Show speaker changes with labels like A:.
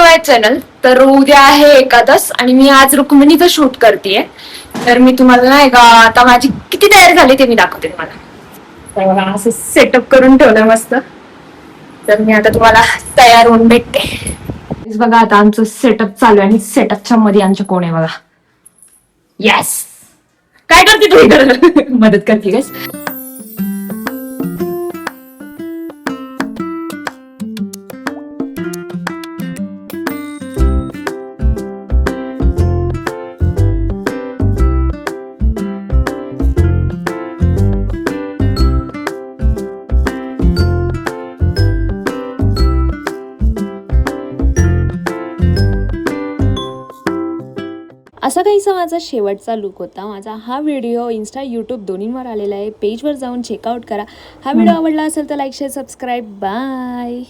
A: माय channel. तर उद्या आहे एकादश आणि मी आज रुक्मिणीचं शूट करतेय. तर मी तुम्हाला नाही का आता माझी किती तयारी झाली ते मी दाखवते तुम्हाला. तर बघा असं सेटअप करून ठेवलं मस्त. तर मी आता तुम्हाला तयार होऊन भेटते. बघा आता आमचं सेटअप चालू आहे आणि सेटअपच्या मध्ये आमच्या कोण आहे बघा. येस. काय करते तू इकडं? मदत करते गस.
B: असा काहीसा माझा शेवटचा लुक होता. माझा हा व्हिडिओ इन्स्टा यूट्यूब दोन्हीवर आलेला आहे. पेजवर जाऊन चेकआउट करा. हा व्हिडिओ आवडला असेल तर लाईक शेअर सबस्क्राईब. बाय.